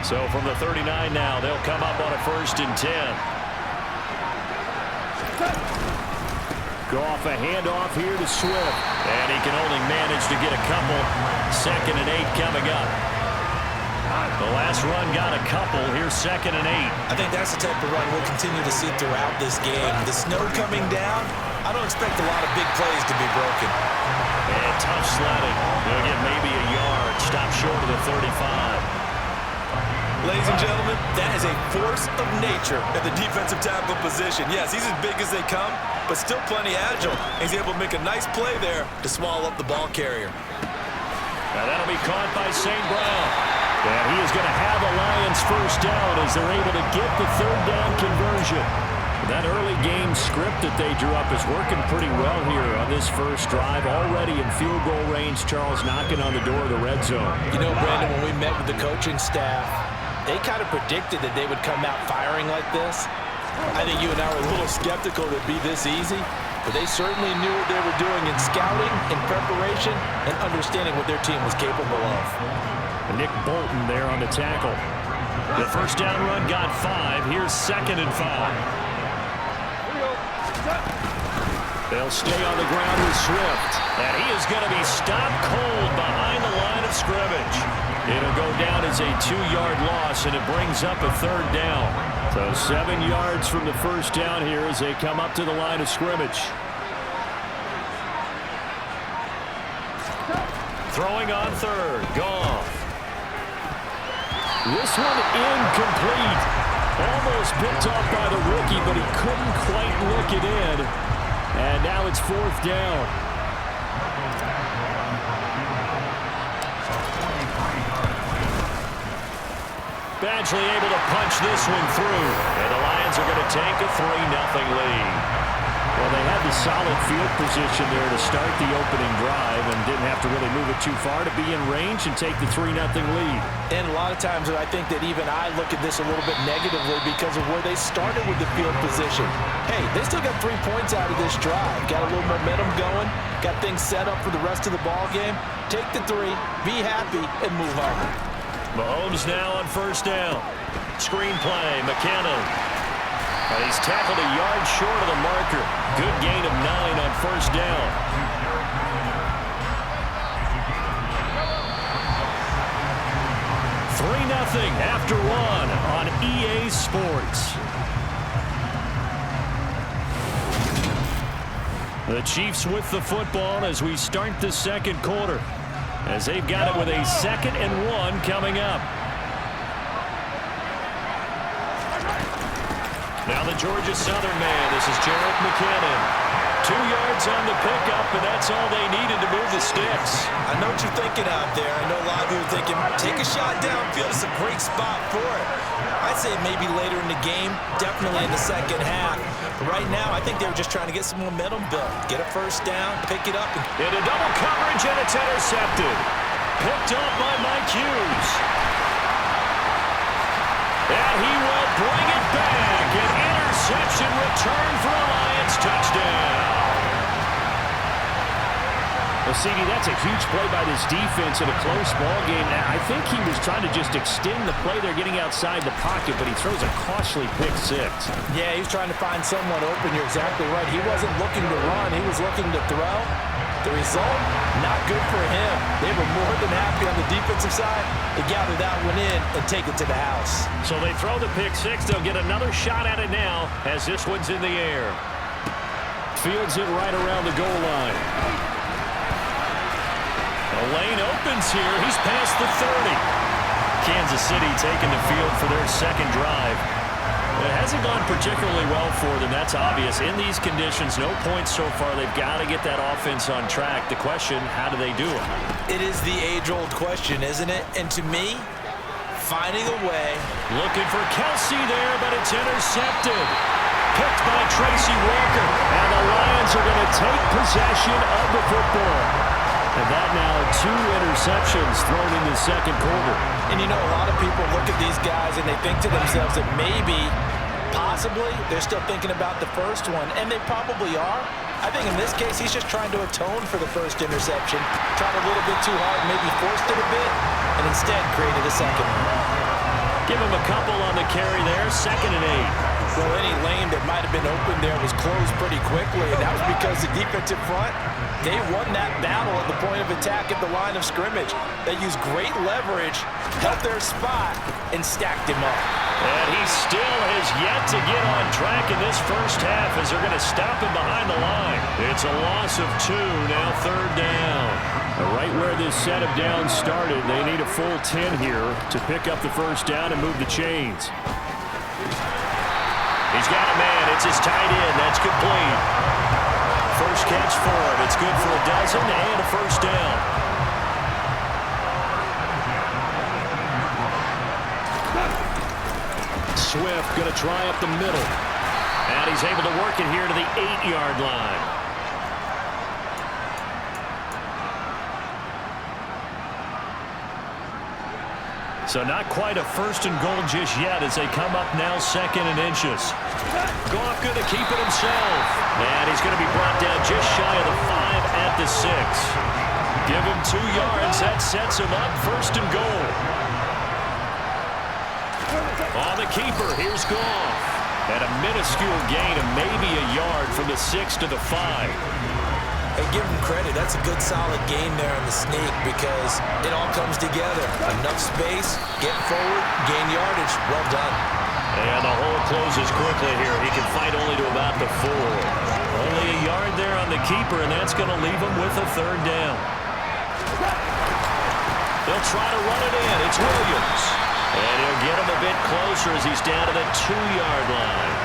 So from the 39 now, they'll come up on a 1st and 10. Goff a handoff here to Swift. And he can only manage to get a couple. 2nd and 8 coming up. The last run got a couple. Here's 2nd and 8. I think that's the type of run we'll continue to see throughout this game. The snow coming down, I don't expect a lot of big plays to be broken. And tough sledding. They'll get maybe a yard. Stop short of the 35. Ladies and gentlemen, that is a force of nature at the defensive tackle position. Yes, he's as big as they come, but still plenty agile. He's able to make a nice play there to swallow up the ball carrier. Now that'll be caught by St. Brown. And he is going to have a Lions 1st down as they're able to get the 3rd down conversion. That early game script that they drew up is working pretty well here on this first drive. Already in field goal range, Charles knocking on the door of the red zone. You know, Brandon, when we met with the coaching staff, they kind of predicted that they would come out firing like this. I think you and I were a little skeptical that it'd be this easy, but they certainly knew what they were doing in scouting, in preparation, and understanding what their team was capable of. Nick Bolton there on the tackle. The 1st down run got 5. Here's 2nd and 5. They'll stay on the ground with Swift. And he is going to be stopped cold behind the line of scrimmage. It'll go down as a 2-yard loss, and it brings up a 3rd down. So 7 yards from the 1st down here as they come up to the line of scrimmage. Throwing on 3rd. Goff. This one incomplete. Almost picked off by the rookie, but he couldn't quite look it in. And now it's 4th down. Badgley able to punch this one through. And the Lions are going to take a 3-0 lead. Well, they had the solid field position there to start the opening drive and didn't have to really move it too far to be in range and take the 3-0 lead. And a lot of times I think that even I look at this a little bit negatively because of where they started with the field position. Hey, they still got 3 points out of this drive. Got a little momentum going. Got things set up for the rest of the ball game. Take the 3, be happy, and move on. Mahomes now on 1st down. Screen play, McKinnon. He's tackled a yard short of the marker. Good gain of 9 on 1st down. Nothing after 1 on EA Sports. The Chiefs with the football as we start the 2nd quarter, as they've got it with a 2nd and 1 coming up. Now the Georgia Southern man. This is Jerick McKinnon. 2 yards on the pickup, and that's all they needed to move the sticks. I know what you're thinking out there. I know a lot of you are thinking, take a shot downfield. It's a great spot for it. I'd say maybe later in the game, definitely in the 2nd half. But right now, I think they were just trying to get some momentum built. Get a 1st down, pick it up. Into double coverage, and it's intercepted. Picked up by Mike Hughes. And he will bring it back. An interception return for a Lions touchdown. Well, CD, that's a huge play by this defense in a close ball game. I think he was trying to just extend the play there, getting outside the pocket, but he throws a costly pick 6. Yeah, he's trying to find someone open. You're exactly right. He wasn't looking to run. He was looking to throw. The result, not good for him. They were more than happy on the defensive side to gather that one in and take it to the house. So they throw the pick 6. They'll get another shot at it now as this one's in the air. Fields it right around the goal line. The lane opens here. He's past the 30. Kansas City taking the field for their 2nd drive. It hasn't gone particularly well for them, that's obvious. In these conditions, no points so far. They've got to get that offense on track. The question, how do they do it? It is the age-old question, isn't it? And to me, finding a way. Looking for Kelsey there, but it's intercepted. Picked by Tracy Walker. And the Lions are going to take possession of the football. And that now 2 interceptions thrown in the 2nd quarter. And you know, a lot of people look at these guys and they think to themselves that maybe, possibly, they're still thinking about the first one. And they probably are. I think in this case, he's just trying to atone for the first interception. Tried a little bit too hard, maybe forced it a bit, and instead created a 2nd. Give him a couple on the carry there, 2nd and 8. Well, any lane that might have been open there was closed pretty quickly, and that was because the defensive front, they won that battle at the point of attack at the line of scrimmage. They used great leverage, held their spot, and stacked him up. And he still has yet to get on track in this first half as they're going to stop him behind the line. It's a loss of 2, now 3rd down. Right where this set of downs started, they need a full 10 here to pick up the first down and move the chains. He's got a man. It's his tight end. That's complete. First catch for him. It's good for a dozen and a first down. Swift going to try up the middle. And he's able to work it here to the 8-yard line. So not quite a 1st and goal just yet as they come up now 2nd and inches. Goff going to keep it himself. And he's going to be brought down just shy of the 5 at the 6. Give him 2 yards. That sets him up 1st and goal. On the keeper, here's Goff. And a minuscule gain of maybe a yard from the 6 to the 5. Hey, give him credit. That's a good, solid gain there on the sneak because it all comes together. Enough space, get forward, gain yardage. Well done. And the hole closes quickly here. He can fight only to about the 4. Only a yard there on the keeper, and that's going to leave him with a 3rd down. They'll try to run it in. It's Williams. And he'll get him a bit closer as he's down to the 2-yard line.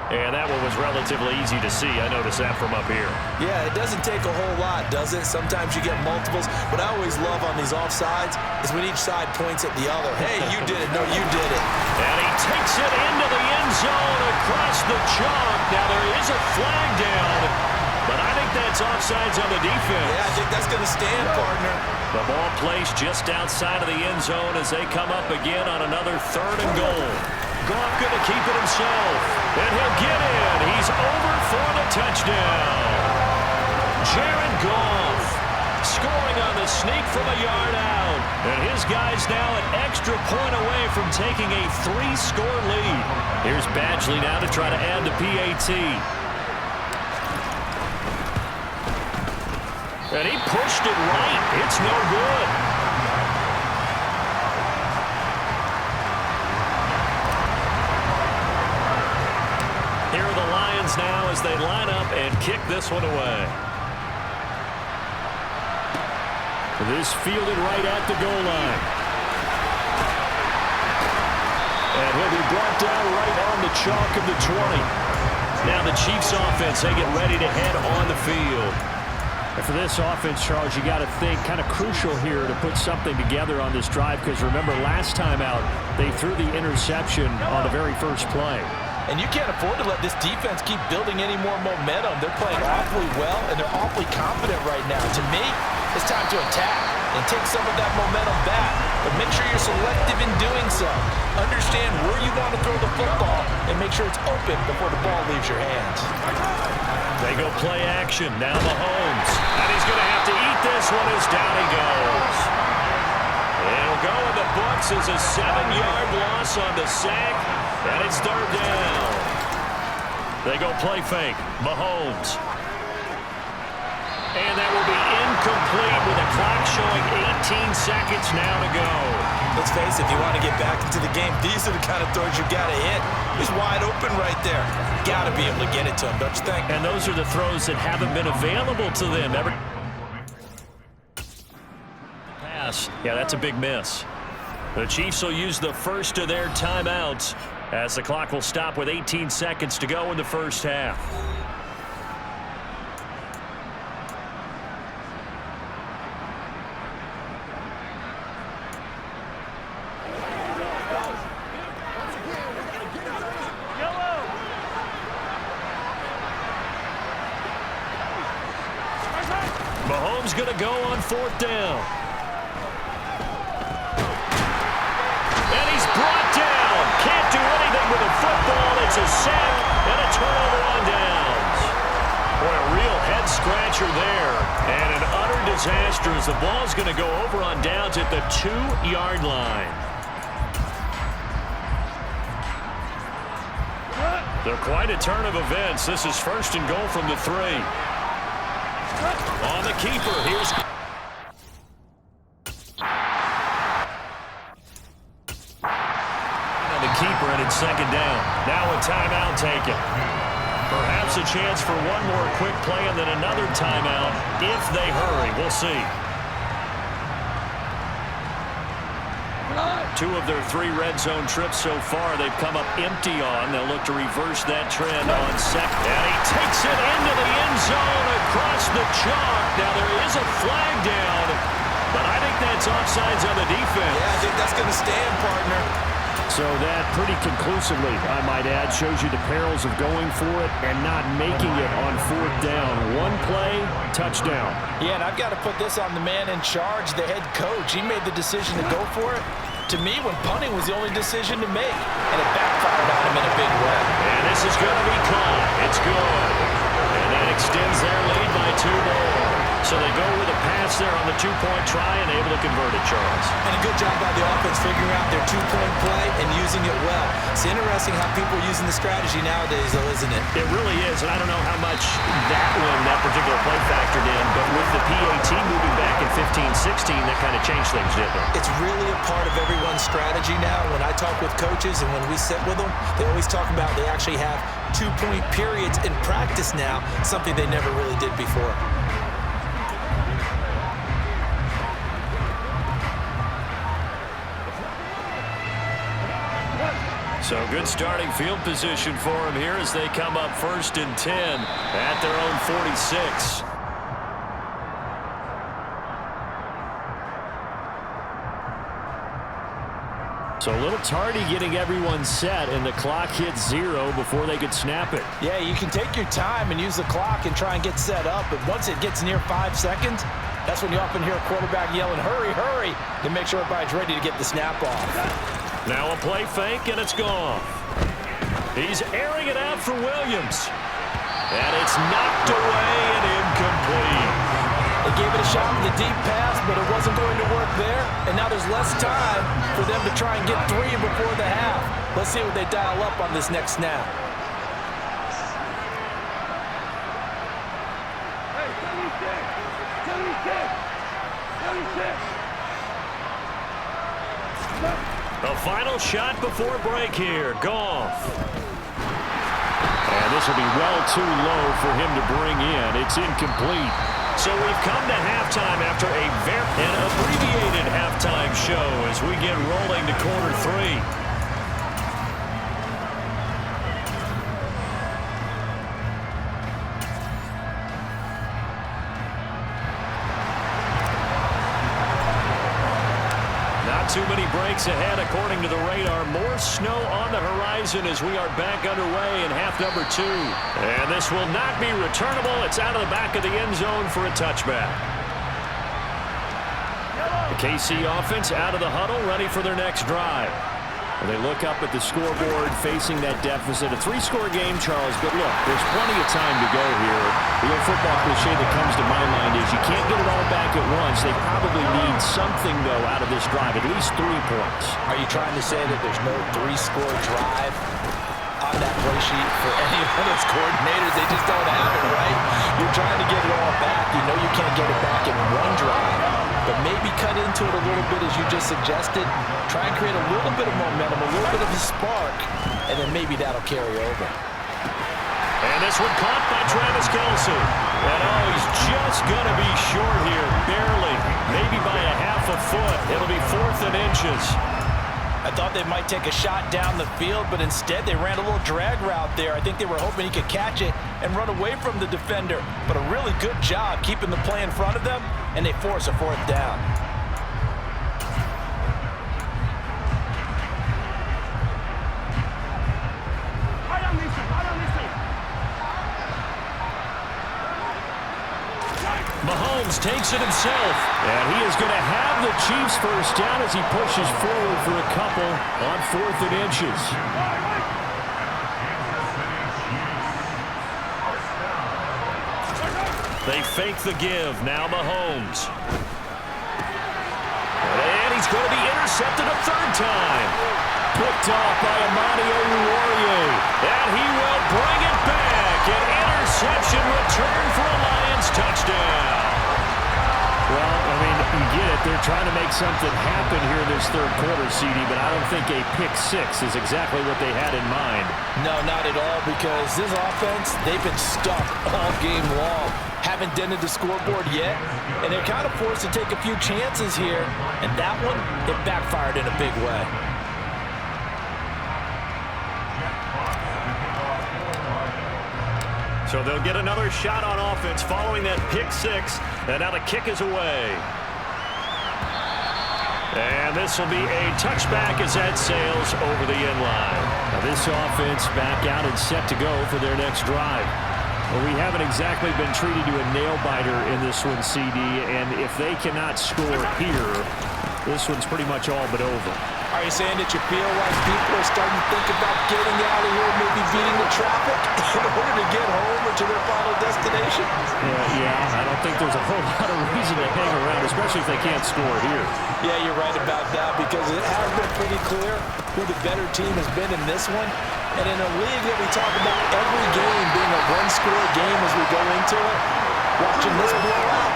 And that one was relatively easy to see. I noticed that from up here. Yeah, it doesn't take a whole lot, does it? Sometimes you get multiples. What I always love on these offsides is when each side points at the other. Hey, you did it. No, you did it. And he takes it into the end zone across the chalk. Now there is a flag down, but I think that's offsides on the defense. Yeah, I think that's going to stand, partner. The ball placed just outside of the end zone as they come up again on another 3rd and goal. Goff going to keep it himself, and he'll get in. He's over for the touchdown. Jared Goff scoring on the sneak from a yard out. And his guy's now an extra point away from taking a 3-score lead. Here's Badgley now to try to add the PAT. And he pushed it right. It's no good. Here are the Lions now as they line up and kick this one away. This fielded right at the goal line. And he'll be brought down right on the chalk of the 20. Now the Chiefs offense, they get ready to head on the field. And for this offense, Charles, you got to think kind of crucial here to put something together on this drive because remember last time out they threw the interception on the very first play. And you can't afford to let this defense keep building any more momentum. They're playing awfully well, and they're awfully confident right now. To me, it's time to attack and take some of that momentum back. But make sure you're selective in doing so. Understand where you want to throw the football and make sure it's open before the ball leaves your hands. They go play action. Now Mahomes. And he's going to have to eat this one as down he goes. It'll go in the books as a 7-yard loss on the sack. And it's 3rd down. They go play fake. Mahomes. And that will be incomplete with the clock showing 18 seconds now to go. Let's face it, if you want to get back into the game, these are the kind of throws you got to hit. He's wide open right there. Got to be able to get it to him, don't you think? And those are the throws that haven't been available to them. Pass. Yeah, that's a big miss. The Chiefs will use the first of their timeouts as the clock will stop with 18 seconds to go in the first half. Mahomes going to go on 4th down. And he's brought down. Can't do anything with the football. It's a sack and a turnover on downs. Boy, a real head-scratcher there. And an utter disaster as the ball's going to go over on downs at the 2-yard line. They're quite a turn of events. This is first and goal from the 3. On the keeper, here's... And the keeper, and it's second down. Now a timeout taken. Perhaps a chance for one more quick play and then another timeout if they hurry. We'll see. 2 of their 3 red zone trips so far they've come up empty on. They'll look to reverse that trend on second. And he takes it into the end zone across the chalk. Now there is a flag down, but I think that's offsides on the defense. Yeah, I think that's going to stand, partner. So that pretty conclusively, I might add, shows you the perils of going for it and not making it on 4th down. One play, touchdown. Yeah, and I've got to put this on the man in charge, the head coach. He made the decision to go for it. To me, when punting was the only decision to make, and it backfired on him in a big way. And this is going to be caught. It's good. And that extends their lead by 2 more. So they go with a pass there on the 2-point try and able to convert it, Charles. And a good job by the offense figuring out their 2-point play and using it well. It's interesting how people are using the strategy nowadays, though, isn't it? It really is, and I don't know how much that particular play factored in, but with the PAT moving back in 15-16, that kind of changed things, didn't it? It's really a part of everyone's strategy now. When I talk with coaches and when we sit with them, they always talk about they actually have 2-point periods in practice now, something they never really did before. So good starting field position for them here as they come up 1st and 10 at their own 46. So a little tardy getting everyone set, and the clock hits 0 before they could snap it. Yeah, you can take your time and use the clock and try and get set up, but once it gets near 5 seconds, that's when you often hear a quarterback yelling, hurry, hurry, to make sure everybody's ready to get the snap off. Now a play fake, and it's gone. He's airing it out for Williams. And it's knocked away and incomplete. They gave it a shot with a deep pass, but it wasn't going to work there. And now there's less time for them to try and get 3 before the half. Let's see what they dial up on this next snap. The final shot before break here. Goff. And this will be well too low for him to bring in. It's incomplete. So we've come to halftime after an abbreviated halftime show as we get rolling to quarter 3. Too many breaks ahead according to the radar. More snow on the horizon as we are back underway in half number 2. And this will not be returnable. It's out of the back of the end zone for a touchback. The KC offense out of the huddle, ready for their next drive. And they look up at the scoreboard facing that deficit. A 3-score game, Charles, but look, there's plenty of time to go here. The old football cliche that comes to my mind is you can't get it all back at once. They probably need something, though, out of this drive, at least 3 points. Are you trying to say that there's no 3-score drive on that play sheet for any of those coordinators? They just don't have it, right? You're trying to get it all back. You know you can't get it back in 1 drive. But maybe cut into it a little bit as you just suggested. Try and create a little bit of momentum, a little bit of a spark, and then maybe that'll carry over. And this one caught by Travis Kelce. And he's just going to be short here, barely, maybe by a half a foot. It'll be 4th and inches. I thought they might take a shot down the field, but instead they ran a little drag route there. I think they were hoping he could catch it and run away from the defender. But a really good job keeping the play in front of them, and they force a 4th down. Mahomes takes it himself, and he is going to have the Chiefs first down as he pushes forward for a couple on 4th and inches. They fake the give. Now Mahomes. And he's going to be intercepted a third time. Picked off by Amani Oruwariye. And he will bring it back. An interception return for a Lions touchdown. Well, I mean, you get it. They're trying to make something happen here in this third quarter, CD, but I don't think a pick six is exactly what they had in mind. No, not at all, because this offense, they've been stuck all game long. Haven't dented the scoreboard yet, and they're kind of forced to take a few chances here, and that one, it backfired in a big way. So they'll get another shot on offense following that pick six. And now the kick is away. And this will be a touchback as that sails over the end line. Now this offense back out and set to go for their next drive. Well, we haven't exactly been treated to a nail-biter in this one, CD. And if they cannot score here, this one's pretty much all but over. Are you saying that you feel like people are starting to think about getting out of here, maybe beating the traffic in order to get home or to their final destination? Yeah, I don't think there's a whole lot of reason to hang around, especially if they can't score here. Yeah, you're right about that, because it has been pretty clear who the better team has been in this one. And in a league that we talk about every game being a one-score game as we go into it, watching this blowout,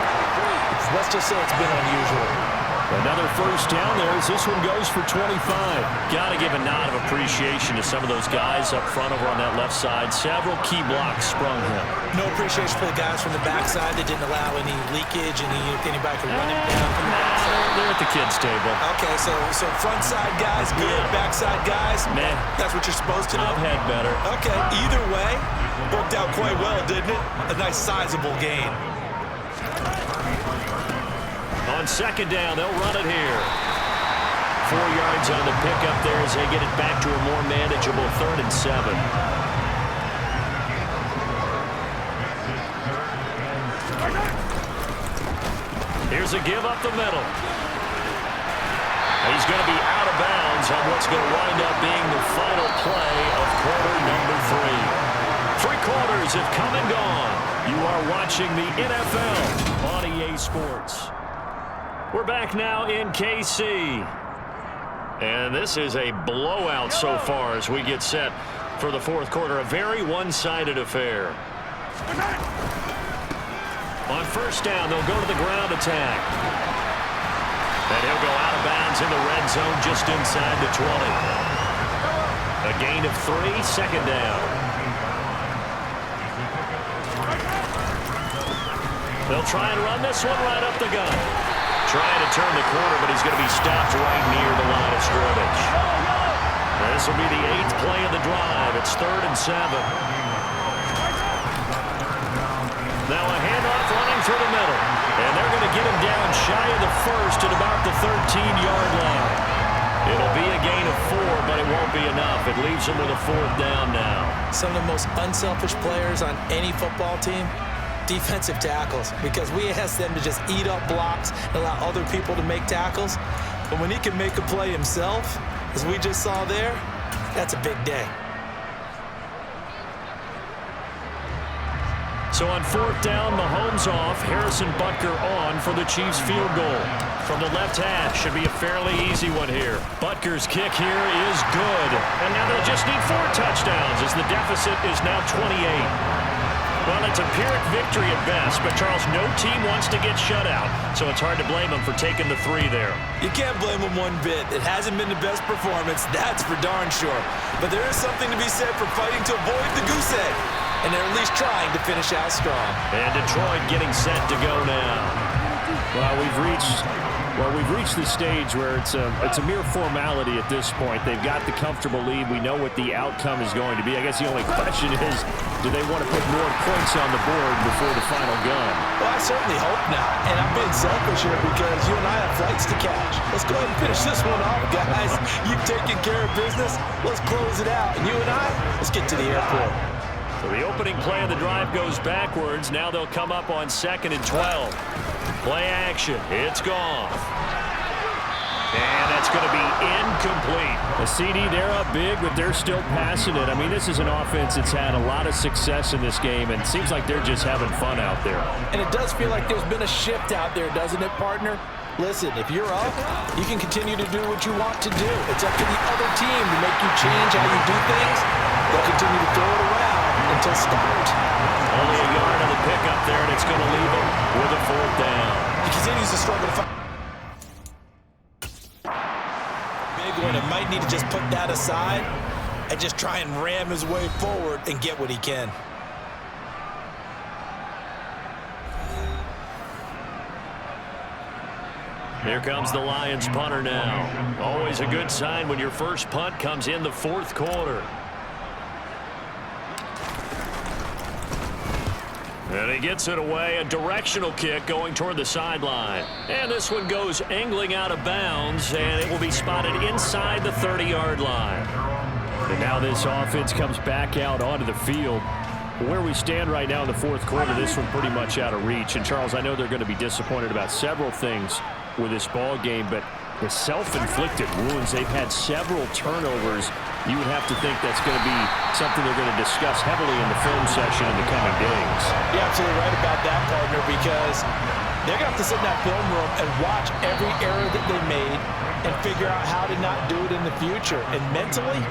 let's just say it's been unusual. Another first down there as this one goes for 25. Got to give a nod of appreciation to some of those guys up front over on that left side. Several key blocks sprung him. No appreciation for the guys from the backside that didn't allow any leakage and anybody could run him down from the backside. They're at the kids' table. Okay, so front side guys, good. Backside guys, meh. That's what you're supposed to do. I've had better. Okay, either way, worked out quite well, didn't it? A nice sizable gain. On second down, they'll run it here. 4 yards on the pickup there as they get it back to a more manageable 3rd and 7. Here's a give up the middle. He's going to be out of bounds on what's going to wind up being the final play of quarter number 3. 3 quarters have come and gone. You are watching the NFL on EA Sports. We're back now in KC. And this is a blowout so far as we get set for the fourth quarter. A very one-sided affair. On first down, they'll go to the ground attack. And he'll go out of bounds in the red zone just inside the 20. A gain of 3, second down. They'll try and run this one right up the gut. Trying to turn the corner, but he's going to be stopped right near the line of scrimmage. This will be the 8th play of the drive. It's 3rd and 7. Now a handoff running through the middle. And they're going to get him down shy of the first at about the 13-yard line. It'll be a gain of 4, but it won't be enough. It leaves them with a 4th down now. Some of the most unselfish players on any football team, defensive tackles, because we ask them to just eat up blocks and allow other people to make tackles. But when he can make a play himself, as we just saw there, that's a big day. So on 4th down, Mahomes off, Harrison Butker on for the Chiefs field goal. From the left hash, should be a fairly easy one here. Butker's kick here is good. And now they'll just need 4 touchdowns as the deficit is now 28. Well, it's a Pyrrhic victory at best, but Charles, no team wants to get shut out, so it's hard to blame them for taking the 3 there. You can't blame them one bit. It hasn't been the best performance, that's for darn sure. But there is something to be said for fighting to avoid the goose egg, and they're at least trying to finish out strong. And Detroit getting set to go now. Well, we've reached the stage where it's a mere formality at this point. They've got the comfortable lead. We know what the outcome is going to be. I guess the only question is, do they want to put more points on the board before the final gun? Well, I certainly hope not. And I'm being selfish here because you and I have flights to catch. Let's go ahead and finish this one off, guys. You've taken care of business. Let's close it out. And you and I, let's get to the airport. So the opening play of the drive goes backwards. Now they'll come up on 2nd and 12. Play action. It's Goff. And that's going to be incomplete. The CD, they're up big, but they're still passing it. I mean, this is an offense that's had a lot of success in this game, and it seems like they're just having fun out there. And it does feel like there's been a shift out there, doesn't it, partner? Listen, if you're up, you can continue to do what you want to do. It's up to the other team to make you change how you do things. They'll continue to throw it around until stopped. Only a yard on the pickup there, and it's going to leave him with a 4th down. He continues to struggle to find big one. It might need to just put that aside and just try and ram his way forward and get what he can. Here comes the Lions punter now. Always a good sign when your first punt comes in the 4th quarter. And he gets it away, a directional kick going toward the sideline. And this one goes angling out of bounds, and it will be spotted inside the 30-yard line. And now this offense comes back out onto the field. Where we stand right now in the 4th quarter, this one pretty much out of reach. And, Charles, I know they're going to be disappointed about several things with this ball game, but the self-inflicted wounds, they've had several turnovers. You would have to think that's going to be something they're going to discuss heavily in the film session in the coming days. You're absolutely right about that, partner, because they're going to have to sit in that film room and watch every error that they made and figure out how to not do it in the future. And mentally,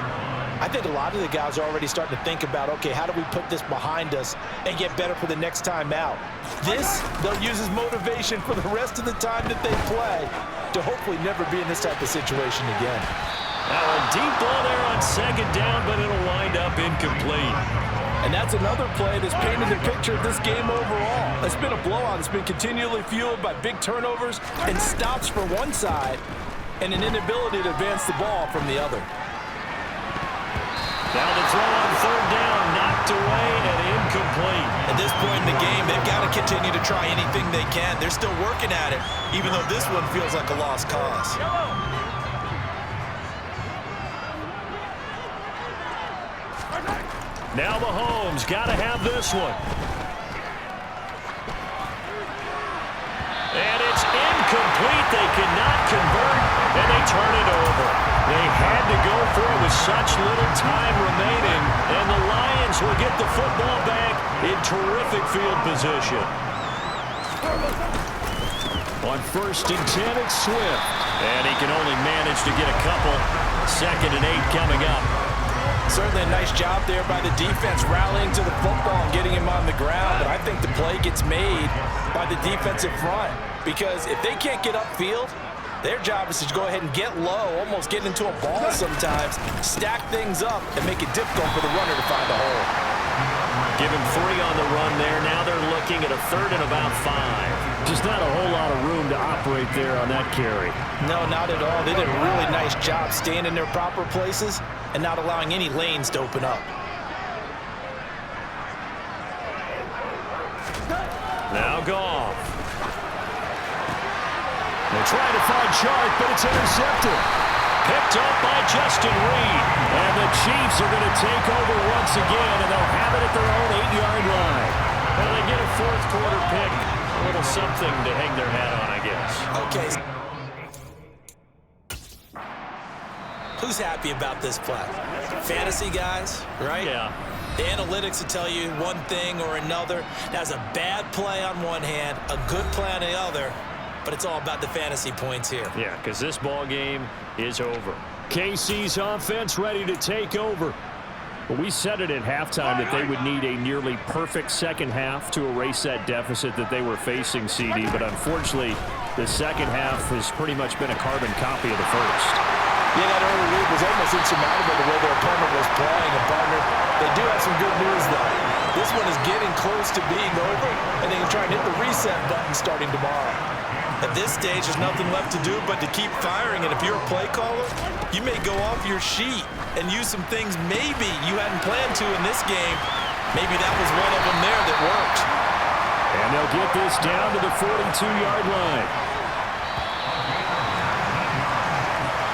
I think a lot of the guys are already starting to think about, okay, how do we put this behind us and get better for the next time out? This, they'll use as motivation for the rest of the time that they play to hopefully never be in this type of situation again. Now a deep ball there on 2nd down, but it'll wind up incomplete. And that's another play that's painted the picture of this game overall. It's been a blowout. It's been continually fueled by big turnovers and stops for one side and an inability to advance the ball from the other. Now the throw on 3rd down, knocked away and incomplete. At this point in the game, they've got to continue to try anything they can. They're still working at it, even though this one feels like a lost cause. Now Mahomes got to have this one. And it's incomplete. They cannot convert, and they turn it over. They had to go for it with such little time remaining, and the Lions will get the football back in terrific field position. On 1st and 10, it's Swift. And he can only manage to get a couple. 2nd and 8 coming up. Certainly a nice job there by the defense rallying to the football and getting him on the ground, but I think the play gets made by the defensive front because if they can't get upfield, their job is to go ahead and get low, almost get into a ball sometimes, stack things up, and make it difficult for the runner to find a hole. Give him 3 on the run there. Now they're looking at a 3rd and about 5. Just not a whole lot of room to operate there on that carry. No, not at all. They did a really nice job staying in their proper places and not allowing any lanes to open up. Now Goff. They're trying to find Chark, but it's intercepted. Picked up by Justin Reed. And the Chiefs are going to take over once again, and they'll have it at their own 8-yard line. And they get a 4th quarter pick. A little something to hang their hat on, I guess. Okay. Who's happy about this play? Fantasy guys, right? Yeah. The analytics will tell you one thing or another. That's a bad play on one hand, a good play on the other, but it's all about the fantasy points here. Yeah, because this ball game is over. KC's offense ready to take over. But we said it at halftime that they would need a nearly perfect second half to erase that deficit that they were facing, CD. But unfortunately, the second half has pretty much been a carbon copy of the first. Yeah, that early lead was almost insurmountable the way their opponent was playing. And, partner, they do have some good news, though. This one is getting close to being over, and they can try and hit the reset button starting tomorrow. At this stage, there's nothing left to do but to keep firing. And if you're a play caller, you may go off your sheet and use some things maybe you hadn't planned to in this game. Maybe that was one of them there that worked. And they'll get this down to the 42-yard line.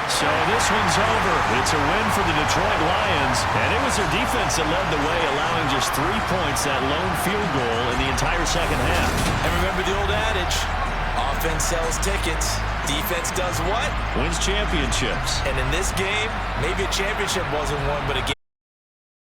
So this one's over. It's a win for the Detroit Lions. And it was their defense that led the way, allowing just 3 points, that lone field goal in the entire second half. And remember the old adage, offense sells tickets. Defense does what? Wins championships. And in this game, maybe a championship wasn't won, but a game.